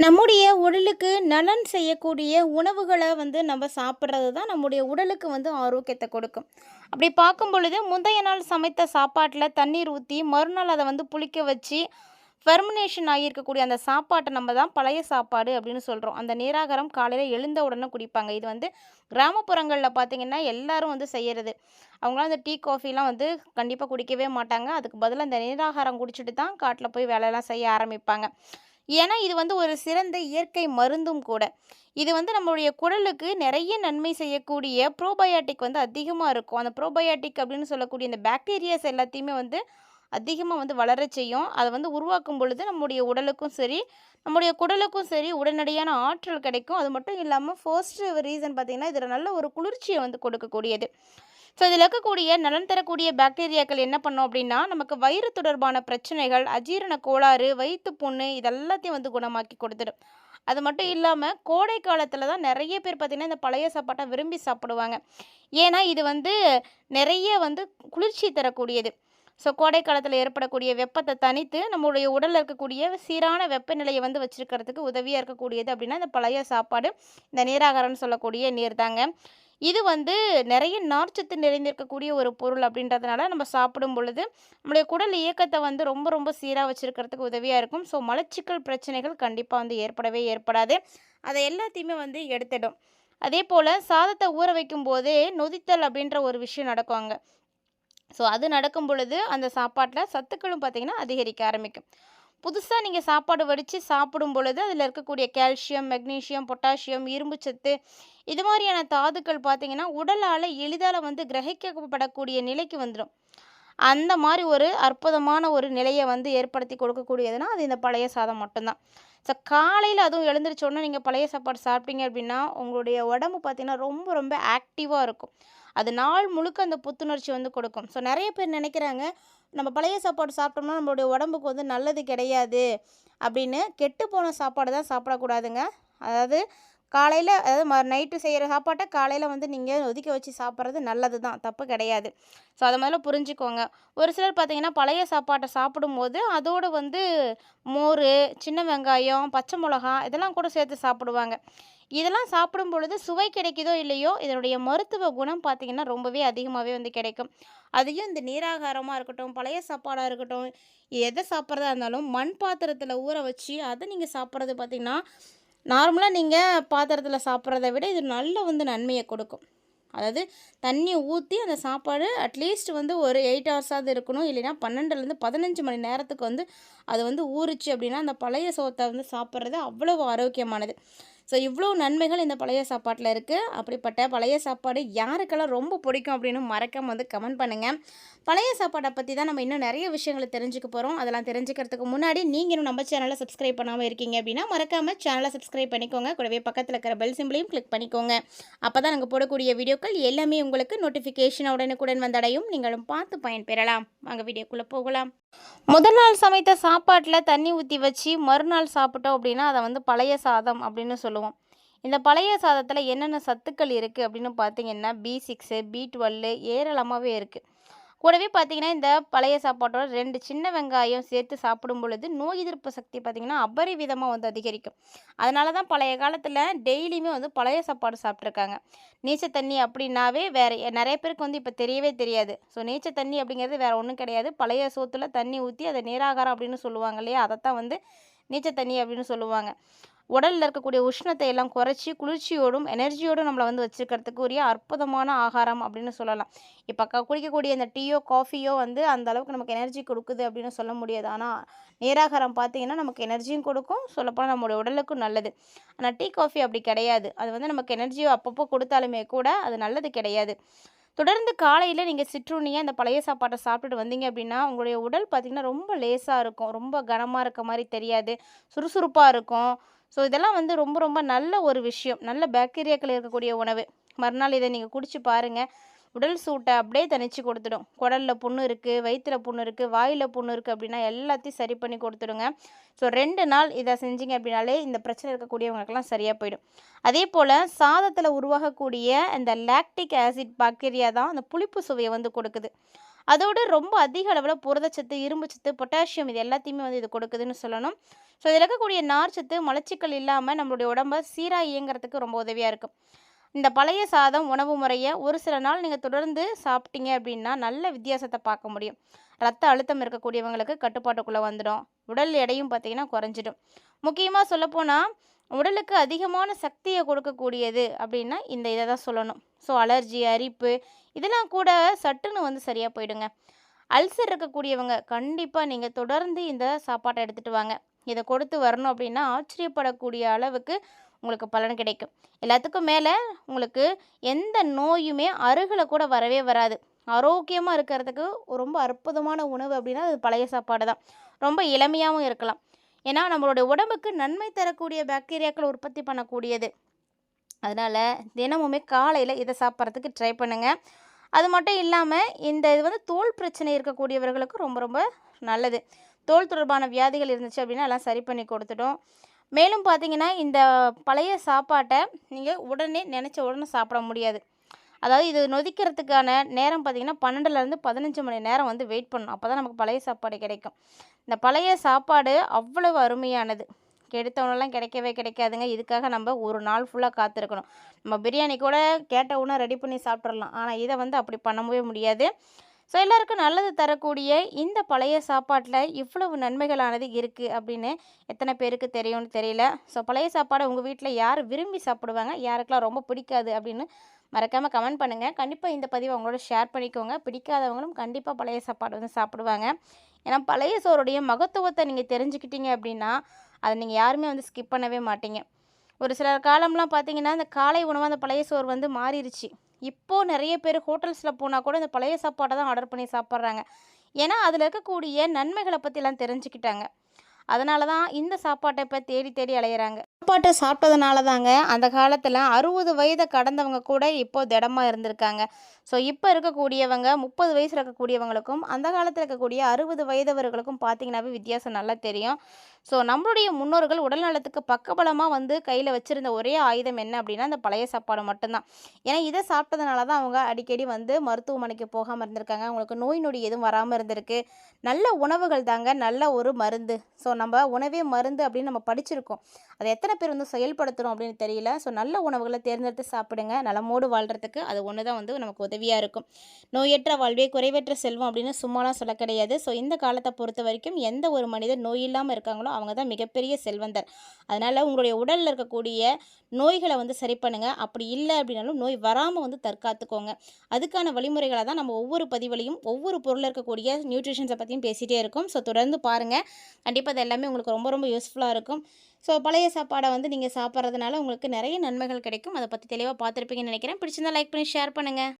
நம்முடைய உடலுக்கு நலன் செய்யக்கூடிய உணவுகளை நம்ம சாப்பிட்றது தான் நம்முடைய உடலுக்கு ஆரோக்கியத்தை கொடுக்கும். அப்படி பார்க்கும் பொழுது முந்தைய நாள் சமைத்த சாப்பாட்டில் தண்ணீர் ஊற்றி மறுநாள் அதை புளிக்க வச்சு ஃபெர்மினேஷன் ஆகியிருக்கக்கூடிய அந்த சாப்பாட்டை நம்ம தான் பழைய சாப்பாடு அப்படின்னு சொல்கிறோம். அந்த நீராகாரம் காலையில் எழுந்த உடனே குடிப்பாங்க. இது கிராமப்புறங்களில் பார்த்திங்கன்னா எல்லாரும் செய்கிறது. அவங்களாம் அந்த டீ காஃபிலாம் கண்டிப்பாக குடிக்கவே மாட்டாங்க. அதுக்கு பதிலாக அந்த நீராகாரம் குடிச்சிட்டு தான் காட்டில் போய் வேலையெல்லாம் செய்ய ஆரம்பிப்பாங்க. ஏன்னா இது ஒரு சிறந்த இயற்கை மருந்தும் கூட. இது நம்மளுடைய குடலுக்கு நிறைய நன்மை செய்யக்கூடிய ப்ரோபயாட்டிக் அதிகமாக இருக்கும். அந்த ப்ரோபயாட்டிக் அப்படின்னு சொல்லக்கூடிய இந்த பாக்டீரியாஸ் எல்லாத்தையுமே அதிகமாக வளரச் செய்யும். அதை உருவாக்கும் பொழுது நம்முடைய உடலுக்கும் சரி, நம்முடைய குடலுக்கும் சரி உடனடியான ஆற்றல் கிடைக்கும். அது மட்டும் இல்லாமல் ஃபர்ஸ்ட் ரீசன் பார்த்திங்கன்னா இதில் நல்ல ஒரு குளிர்ச்சியை கொடுக்கக்கூடியது. ஸோ இதில் இருக்கக்கூடிய நலன் தரக்கூடிய பாக்டீரியாக்கள் என்ன பண்ணோம் அப்படின்னா, நமக்கு வயிறு தொடர்பான பிரச்சனைகள், அஜீரண கோளாறு, வயிற்று புண்ணு இதெல்லாத்தையும் குணமாக்கி கொடுத்துடும். அது மட்டும் இல்லாமல் கோடை காலத்தில் தான் நிறைய பேர் பார்த்திங்கன்னா இந்த பழைய சாப்பாட்டை விரும்பி சாப்பிடுவாங்க. ஏன்னா இது நிறைய குளிர்ச்சி தரக்கூடியது. ஸோ கோடை காலத்தில் ஏற்படக்கூடிய வெப்பத்தை தணித்து நம்மளுடைய உடலில் இருக்கக்கூடிய சீரான வெப்பநிலையை வச்சுருக்கிறதுக்கு உதவியாக இருக்கக்கூடியது அப்படின்னா இந்த பழைய சாப்பாடு, இந்த நீராகாரம்னு சொல்லக்கூடிய நீர் தாங்க. இது நிறைய நார்ச்சத்து நிறைந்திருக்கக்கூடிய ஒரு பொருள் அப்படின்றதுனால நம்ம சாப்பிடும் பொழுது நம்மளுடைய குடல் இயக்கத்தை ரொம்ப ரொம்ப சீராக வச்சுருக்கிறதுக்கு உதவியாக இருக்கும். ஸோ மலச்சிக்கல் பிரச்சனைகள் கண்டிப்பாக ஏற்படவே ஏற்படாது. அதை எல்லாத்தையுமே எடுத்துடும். அதே போல் சாதத்தை ஊற வைக்கும் போதே நொதித்தல் அப்படின்ற ஒரு விஷயம் நடக்குவாங்க. ஸோ அது நடக்கும் பொழுது அந்த சாப்பாட்டில் சத்துக்களும் பார்த்திங்கன்னா அதிகரிக்க ஆரம்பிக்கும். புதுசாக நீங்கள் சாப்பாடு வடித்து சாப்பிடும் பொழுது அதில் இருக்கக்கூடிய கால்சியம், மெக்னீஷியம், பொட்டாசியம், இரும்புச்சத்து இது மாதிரியான தாதுக்கள் பார்த்திங்கன்னா உடலால் எளிதால் கிரகிக்கப்படக்கூடிய நிலைக்கு வந்துடும். அந்த மாதிரி ஒரு அற்புதமான ஒரு நிலையை ஏற்படுத்தி கொடுக்கக்கூடியதுன்னா அது இந்த பழைய சாதம் மட்டும்தான். ஸோ காலையில் அதுவும் எழுந்திரிச்சோடனே நீங்கள் பழைய சாப்பாடு சாப்பிட்டீங்க அப்படின்னா உங்களுடைய உடம்பு பார்த்திங்கன்னா ரொம்ப ரொம்ப ஆக்டிவாக இருக்கும். அது நாள் முழுக்க அந்த புத்துணர்ச்சி கொடுக்கும். ஸோ நிறைய பேர் நினைக்கிறாங்க நம்ம பழைய சாப்பாடு சாப்பிட்டோம்னா நம்மளுடைய உடம்புக்கு நல்லது கிடையாது அப்படின்னு. கெட்டு போன சாப்பாடு தான் சாப்பிடக்கூடாதுங்க. அதாவது நைட்டு செய்கிற சாப்பாட்டை காலையில் நீங்கள் ஒதுக்கி வச்சு சாப்பிட்றது நல்லது தான், தப்பு கிடையாது. ஸோ அதை முதல்ல புரிஞ்சுக்கோங்க. ஒரு சிலர் பார்த்திங்கன்னா பழைய சாப்பாட்டை சாப்பிடும்போது அதோடு மோர், சின்ன வெங்காயம், பச்சை மிளகா இதெல்லாம் கூட சேர்த்து சாப்பிடுவாங்க. இதெல்லாம் சாப்பிடும் பொழுது சுவை கிடைக்குதோ இல்லையோ இதனுடைய மருத்துவ குணம் பார்த்திங்கன்னா ரொம்பவே அதிகமாகவே கிடைக்கும். அதையும் இந்த நீராகாரமாக இருக்கட்டும், பழைய சாப்பாடாக இருக்கட்டும், எதை சாப்பிட்றதா இருந்தாலும் மண் பாத்திரத்தில் ஊற வச்சு அதை நீங்கள் சாப்பிட்றது பார்த்திங்கன்னா நார்மலாக நீங்கள் பாத்திரத்தில் சாப்பிட்றத விட இது நல்ல நன்மையை கொடுக்கும். அதாவது தண்ணி ஊற்றி அந்த சாப்பாடு அட்லீஸ்ட் ஒரு 8 ஹவர்ஸாவது இருக்கணும். இல்லைன்னா 12லேருந்து 15 மணி நேரத்துக்கு அது ஊறுச்சு அப்படின்னா அந்த பழைய சோத்தை சாப்பிட்றது அவ்வளோ ஆரோக்கியமானது. ஸோ இவ்வளோ நன்மைகள் இந்த பழைய சாப்பாட்டில் இருக்குது. அப்படிப்பட்ட பழைய சாப்பாடு யாருக்கெல்லாம் ரொம்ப பிடிக்கும் அப்படின்னு மறக்காம கமெண்ட் பண்ணுங்கள். பழைய சாப்பாட்டை பற்றி தான் நம்ம இன்னும் நிறைய விஷயங்களை தெரிஞ்சுக்க போகிறோம். அதெல்லாம் தெரிஞ்சுக்கிறதுக்கு முன்னாடி நீங்கள் இன்னும் நம்ம சேனலை சப்ஸ்கிரைப் பண்ணாமல் இருக்கீங்க அப்படின்னா மறக்காமல் சேனலை சப்ஸ்கிரைப் பண்ணிக்கோங்க. கூடவே பக்கத்தில் இருக்கிற பெல் சிம்பிளையும் கிளிக் பண்ணிக்கோங்க. அப்போ தான் நாங்கள் போடக்கூடிய வீடியோக்கள் எல்லாமே உங்களுக்கு நோட்டிஃபிகேஷன் உடனுக்குடன் வந்தடையும். நீங்களும் பார்த்து பயன்பெறலாம். வாங்க வீடியோக்குள்ளே போகலாம். முதல் நாள் சமைத்த சாப்பாட்டில் தண்ணி ஊற்றி வச்சு மறுநாள் சாப்பிட்டோம் அப்படின்னா அதை பழைய சாதம் அப்படின்னு சொல்லுவோம். இந்த பழைய சாதத்தில் என்னென்ன சத்துக்கள் இருக்குது அப்படின்னு பார்த்தீங்கன்னா B6, B12 ஏராளமாகவே இருக்குது. கூடவே பார்த்திங்கன்னா இந்த பழைய சாப்பாட்டோட 2 சின்ன வெங்காயம் சேர்த்து சாப்பிடும் பொழுது நோய் எதிர்ப்பு சக்தி பார்த்திங்கன்னா அபரிவிதமாக அதிகரிக்கும். அதனால தான் பழைய காலத்தில் டெய்லியுமே பழைய சாப்பாடு சாப்பிட்ருக்காங்க. நீச்ச தண்ணி அப்படின்னாவே வேறு நிறைய பேருக்கு இப்போ தெரியவே தெரியாது. ஸோ நீச்ச தண்ணி அப்படிங்கிறது வேறு ஒன்றும் கிடையாது. பழைய சோத்தில் தண்ணி ஊற்றி அதை நீராகாரம் அப்படின்னு சொல்லுவாங்க இல்லையா, அதைத்தான் நீச்ச தண்ணி அப்படின்னு சொல்லுவாங்க. உடலில் இருக்கக்கூடிய உஷ்ணத்தை எல்லாம் குறைச்சி குளிர்ச்சியோடும் எனர்ஜியோடும் நம்மளை வச்சுக்கிறதுக்கு உரிய அற்புதமான ஆகாரம் அப்படின்னு சொல்லலாம். இப்போ குடிக்கக்கூடிய இந்த டீயோ காஃபியோ அந்த அளவுக்கு நமக்கு எனர்ஜி கொடுக்குது அப்படின்னு சொல்ல முடியாது. ஆனால் நீராகாரம் பார்த்திங்கன்னா நமக்கு எனர்ஜியும் கொடுக்கும், சொல்லப்போனால் நம்மளுடைய உடலுக்கும் நல்லது. ஆனால் டீ காஃபி அப்படி கிடையாது. அது நமக்கு எனர்ஜியோ அப்பப்போ கொடுத்தாலுமே கூட அது நல்லது கிடையாது. தொடர்ந்து காலையில் நீங்கள் சிற்றுண்டியாக இந்த பழைய சாப்பாட்டை சாப்பிட்டுட்டு வந்தீங்க அப்படின்னா உங்களுடைய உடல் பார்த்திங்கன்னா ரொம்ப லேசாக இருக்கும், ரொம்ப கனமாக இருக்க மாதிரி தெரியாது, சுறுசுறுப்பாக இருக்கும். ஸோ இதெல்லாம் ரொம்ப ரொம்ப நல்ல ஒரு விஷயம். நல்ல பாக்டீரியாக்கள் இருக்கக்கூடிய உணவு. மறுநாள் இதை நீங்கள் குடிச்சு பாருங்கள். உடல் சூட்டை அப்படியே தணிச்சு கொடுத்துடும். குடலில் புண்ணு இருக்குது, வயிற்றில் புண்ணு இருக்குது, வாயில் புண்ணு இருக்குது அப்படின்னா எல்லாத்தையும் சரி பண்ணி கொடுத்துடுங்க. ஸோ 2 நாள் இதை செஞ்சீங்க அப்படின்னாலே இந்த பிரச்சனை இருக்கக்கூடியவங்களுக்கெல்லாம் சரியாக போயிடும். அதே போல் சாதத்தில் உருவாகக்கூடிய இந்த லாக்டிக் ஆசிட் பாக்டீரியா தான் அந்த புளிப்பு சுவையை கொடுக்குது. அதோடு ரொம்ப அதிக அளவில் புரதச்சத்து, இரும்புச்சத்து, பொட்டாசியம் இது எல்லாத்தையுமே வந்து இது கொடுக்குதுன்னு சொல்லணும். ஸோ இதில் இருக்கக்கூடிய நார்ச்சத்து மலச்சிக்கல் இல்லாமல் நம்மளுடைய உடம்ப சீராக இயங்குறதுக்கு ரொம்ப உதவியாக இருக்கும். இந்த பழைய சாதம் உணவு முறையை ஒரு சில நாள் நீங்கள் தொடர்ந்து சாப்பிட்டீங்க அப்படின்னா நல்ல வித்தியாசத்தை பார்க்க முடியும். ரத்த அழுத்தம் இருக்கக்கூடியவங்களுக்கு கட்டுப்பாட்டுக்குள்ளே வந்துடும். உடல் எடையும் பார்த்திங்கன்னா குறைஞ்சிடும். முக்கியமாக சொல்லப்போனால் உடலுக்கு அதிகமான சக்தியை கொடுக்கக்கூடியது அப்படின்னா இந்த இதை தான் சொல்லணும். ஸோ அலர்ஜி, அரிப்பு இதெல்லாம் கூட சட்டுன்னு வந்து சரியாக போயிடுங்க. அல்சர் இருக்கக்கூடியவங்க கண்டிப்பாக நீங்கள் தொடர்ந்து இந்த சாப்பாட்டை எடுத்துகிட்டு வாங்க. இதை கொடுத்து வரணும் அப்படின்னா ஆச்சரியப்படக்கூடிய அளவுக்கு உங்களுக்கு பலன் கிடைக்கும். எல்லாத்துக்கும் மேலே உங்களுக்கு எந்த நோயுமே அருகில் கூட வரவே வராது. ஆரோக்கியமாக இருக்கிறதுக்கு ரொம்ப அற்புதமான உணவு அப்படின்னா அது பழைய சாப்பாடு தான். ரொம்ப இளமையாகவும் இருக்கலாம். ஏன்னா நம்மளுடைய உடம்புக்கு நன்மை தரக்கூடிய பாக்டீரியாக்கள் உற்பத்தி பண்ணக்கூடியது. அதனால் தினமுமே காலையில் இதை சாப்பிட்றதுக்கு ட்ரை பண்ணுங்கள். அது மட்டும் இல்லாமல் இது வந்து தோல் பிரச்சனை இருக்கக்கூடியவர்களுக்கு ரொம்ப ரொம்ப நல்லது. தோல் தொடர்பான வியாதிகள் இருந்துச்சு அப்படின்னா எல்லாம் சரி பண்ணி கொடுத்துடும். மேலும் பார்த்தீங்கன்னா இந்த பழைய சாப்பாட்டை நீங்கள் உடனே நினச்ச உடனே சாப்பிட முடியாது. அதாவது இது நொதிக்கிறதுக்கான நேரம் பார்த்திங்கன்னா 12லேருந்து 15 மணி நேரம் வந்து வெயிட் பண்ணணும். அப்போ தான் நமக்கு பழைய சாப்பாடு கிடைக்கும். இந்த பழைய சாப்பாடு அவ்வளவு அருமையானது. எடுத்தவனெல்லாம் கிடைக்கவே கிடைக்காதுங்க. இதுக்காக நம்ம ஒரு நாள் ஃபுல்லாக காத்திருக்கணும். நம்ம பிரியாணி கூட கேட்ட உடனே ரெடி பண்ணி சாப்பிட்றலாம். ஆனால் இதை வந்து அப்படி பண்ணவே முடியாது. ஸோ எல்லாருக்கும் நல்லது தரக்கூடிய இந்த பழைய சாப்பாட்டில் இவ்வளவு நன்மைகளானது இருக்குது அப்படின்னு எத்தனை பேருக்கு தெரியும்னு தெரியல. ஸோ பழைய சாப்பாடை உங்கள் வீட்டில் யார் விரும்பி சாப்பிடுவாங்க, யாருக்கெல்லாம் ரொம்ப பிடிக்காது அப்படின்னு மறக்காமல் கமெண்ட் பண்ணுங்கள். கண்டிப்பாக இந்த பதிவை அவங்களோட ஷேர் பண்ணிக்கோங்க. பிடிக்காதவங்களும் கண்டிப்பாக பழைய சாப்பாடு வந்து சாப்பிடுவாங்க. ஏன்னா பழைய சோறுடைய மகத்துவத்தை நீங்கள் தெரிஞ்சுக்கிட்டீங்க அப்படின்னா அதை நீங்கள் யாருமே வந்து ஸ்கிப் பண்ணவே மாட்டீங்க. ஒரு சில காலம்லாம் பார்த்தீங்கன்னா இந்த காலை உணவு அந்த பழைய சோறு வந்து மாறிடுச்சு. இப்போது நிறைய பேர் ஹோட்டல்ஸில் போனால் கூட இந்த பழைய சாப்பாடை தான் ஆர்டர் பண்ணி சாப்பிட்றாங்க. ஏன்னா அதில் இருக்கக்கூடிய நன்மைகளை பற்றிலாம் தெரிஞ்சுக்கிட்டாங்க. அதனால தான் இந்த சாப்பாட்டை இப்போ தேடி தேடி அலையிறாங்க. சாப்பாட்டை சாப்பிட்டதுனால தாங்க அந்த காலத்தில் 60 வயதை கடந்தவங்க கூட இப்போ திடமாக இருந்திருக்காங்க. ஸோ இப்போ இருக்கக்கூடியவங்க 30 வயசு இருக்கக்கூடியவங்களுக்கும் அந்த காலத்தில் இருக்கக்கூடிய 60 வயதவர்களுக்கும் பார்த்திங்கனாவே வித்தியாசம் நல்லா தெரியும். ஸோ நம்மளுடைய முன்னோர்கள் உடல் நலத்துக்கு பக்கபலமாக வந்து கையில் வச்சுருந்த ஒரே ஆயுதம் என்ன அப்படின்னா அந்த பழைய சாப்பாடு மட்டும்தான். ஏன்னா இதை சாப்பிட்டதுனால தான் அவங்க அடிக்கடி வந்து மருத்துவமனைக்கு போகாமல் இருந்திருக்காங்க. அவங்களுக்கு நோய் நொடி எதுவும் வராமல் இருந்திருக்கு. நல்ல உணவுகள் தாங்க நல்ல ஒரு மருந்து. ஸோ நம்ம உணவே மருந்து அப்படின்னு நம்ம படிச்சிருக்கோம். அதை எத்தனை பேர் வந்து செயல்படுத்துகிறோம் அப்படின்னு தெரியல. ஸோ நல்ல உணவுகளை தேர்ந்தெடுத்து சாப்பிடுங்க. நலமோடு வாழ்கிறதுக்கு அது ஒன்று தான் வந்து நமக்கு உதவியாக இருக்கும். நோயற்ற வாழ்வே குறைவற்ற செல்வம் அப்படின்னு சும்மாலாம் சொல்ல கிடையாது. ஸோ இந்த காலத்தை பொறுத்த வரைக்கும் எந்த ஒரு மனிதர் நோய் இல்லாமல் இருக்காங்களோ அவங்க தான் மிகப்பெரிய செல்வந்தர். அதனால் உங்களுடைய உடலில் இருக்கக்கூடிய நோய்களை வந்து சரி பண்ணுங்கள். அப்படி இல்லை அப்படின்னாலும் நோய் வராமல் வந்து தற்காத்துக்கோங்க. அதுக்கான வழிமுறைகளை தான் நம்ம ஒவ்வொரு பதிவுலையும் ஒவ்வொரு பொருளில் இருக்கக்கூடிய நியூட்ரிஷன்ஸை பற்றியும் பேசிகிட்டே இருக்கோம். ஸோ தொடர்ந்து பாருங்கள். கண்டிப்பாக அது எல்லாமே உங்களுக்கு ரொம்ப ரொம்ப யூஸ்ஃபுல்லாக இருக்கும். ஸோ பழைய சாப்பாடை வந்து நீங்கள் சாப்பிட்றதுனால உங்களுக்கு நிறைய நன்மைகள் கிடைக்கும். அதை பற்றி தெளிவாக பார்த்துருப்பீங்கன்னு நினைக்கிறேன். பிடிச்சிருந்தா லைக் பண்ணி ஷேர் பண்ணுங்கள்.